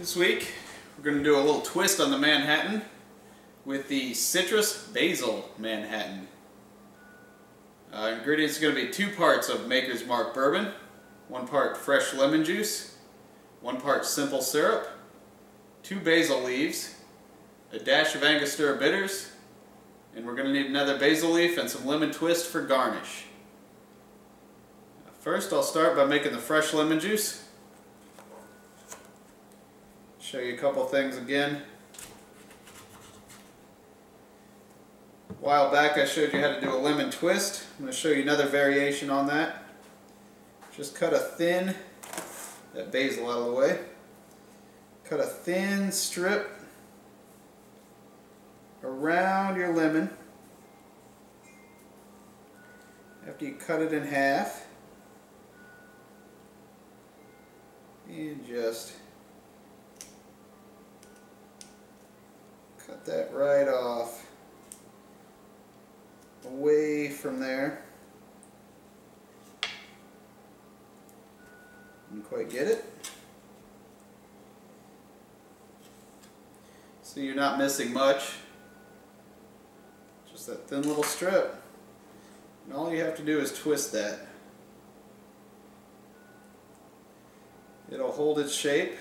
This week we're going to do a little twist on the Manhattan with the citrus basil Manhattan. Ingredients are going to be 2 parts of Maker's Mark bourbon, 1 part fresh lemon juice, 1 part simple syrup, 2 basil leaves, a dash of Angostura bitters, and we're going to need another basil leaf and some lemon twist for garnish. First I'll start by making the fresh lemon juice. Show you a couple things again. A while back I showed you how to do a lemon twist. I'm going to show you another variation on that. Just cut that basil out of the way. Cut a thin strip around your lemon. After you cut it in half, and just cut that right off, away from there. Didn't quite get it. So you're not missing much. Just that thin little strip. And all you have to do is twist that. It'll hold its shape.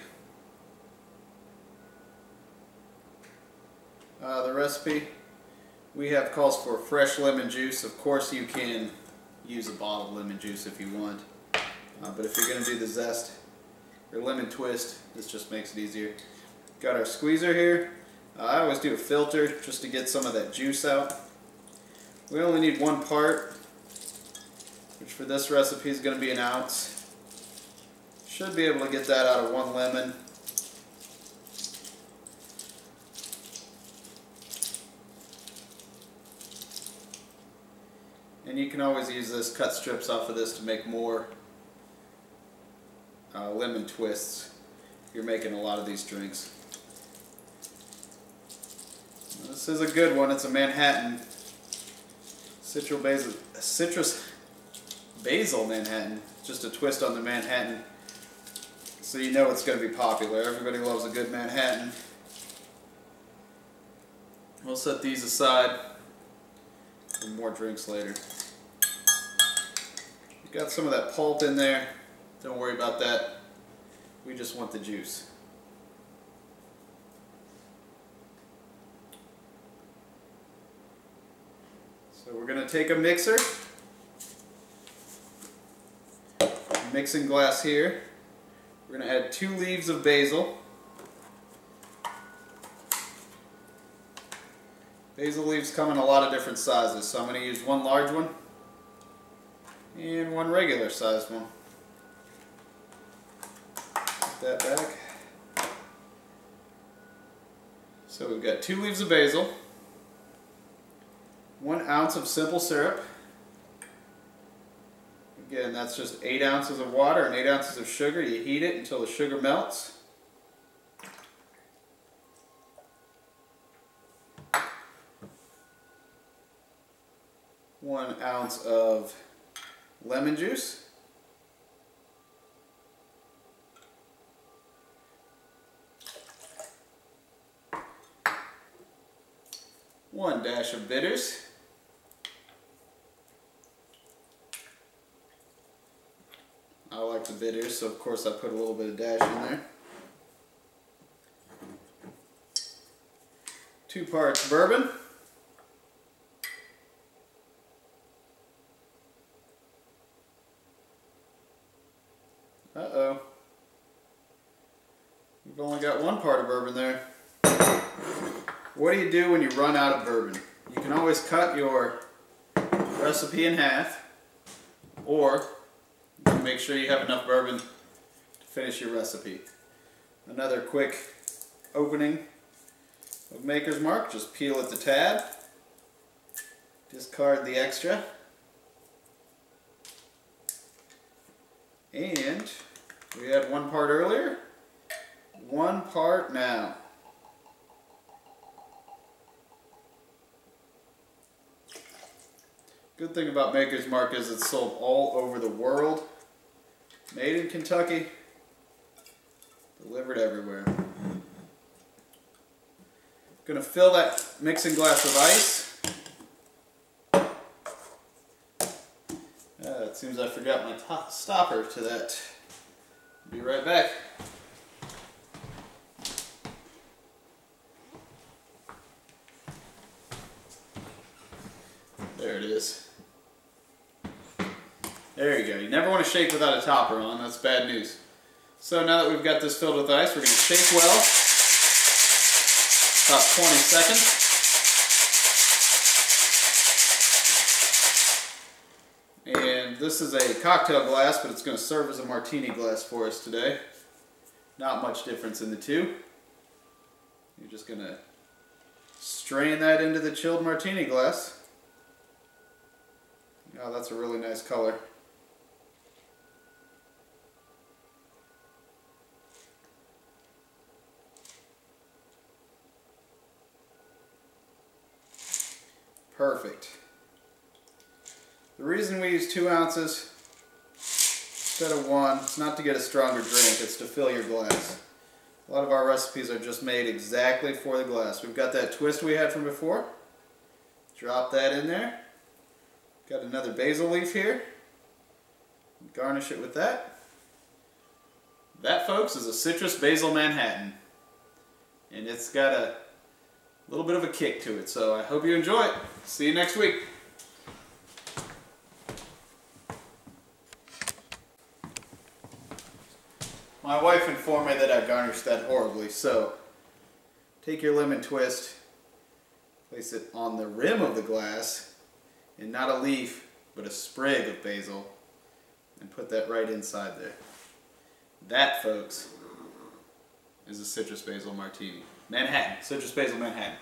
The recipe we have calls for fresh lemon juice. Of course you can use a bottled lemon juice if you want. But if you're going to do the zest or lemon twist, this just makes it easier. Got our squeezer here. I always do a filter just to get some of that juice out. We only need 1 part, which for this recipe is going to be 1 ounce. Should be able to get that out of 1 lemon. And you can always use this, cut strips off of this to make more lemon twists if you're making a lot of these drinks. This is a good one. It's a Manhattan citrus basil Manhattan. Just a twist on the Manhattan. So you know it's going to be popular. Everybody loves a good Manhattan. We'll set these aside for more drinks later. Got some of that pulp in there. Don't worry about that. We just want the juice. So we're going to take a mixer. Mixing glass here. We're going to add 2 leaves of basil. Basil leaves come in a lot of different sizes, so I'm going to use 1 large one and 1 regular sized one. Put that back. So we've got 2 leaves of basil, 1 ounce of simple syrup. Again, that's just 8 ounces of water and 8 ounces of sugar. You heat it until the sugar melts. One ounce of lemon juice. One dash of bitters. I like the bitters, so of course I put a little bit of dash in there. 2 parts bourbon. Uh-oh. We've only got 1 part of bourbon there. What do you do when you run out of bourbon? You can always cut your recipe in half, or make sure you have enough bourbon to finish your recipe. Another quick opening of Maker's Mark. Just peel at the tab. Discard the extra. And we had 1 part earlier. 1 part now. Good thing about Maker's Mark is it's sold all over the world. Made in Kentucky, delivered everywhere. Gonna fill that mixing glass with ice. It seems I forgot my stopper to that. Be right back. There it is. There you go. You never want to shake without a topper on. That's bad news. So now that we've got this filled with ice, we're going to shake well. About 20 seconds. And this is a cocktail glass, but it's going to serve as a martini glass for us today. Not much difference in the two. You're just going to strain that into the chilled martini glass. Oh, that's a really nice color. Perfect. The reason we use 2 ounces instead of 1, it's not to get a stronger drink, it's to fill your glass. A lot of our recipes are just made exactly for the glass. We've got that twist we had from before. Drop that in there. Got another basil leaf here. Garnish it with that. That, folks, is a citrus basil Manhattan. And it's got a little bit of a kick to it, so I hope you enjoy it. See you next week. My wife informed me that I garnished that horribly, so take your lemon twist, place it on the rim of the glass, and not a leaf, but a sprig of basil, and put that right inside there. That, folks, is a citrus basil martini. Manhattan, citrus basil Manhattan.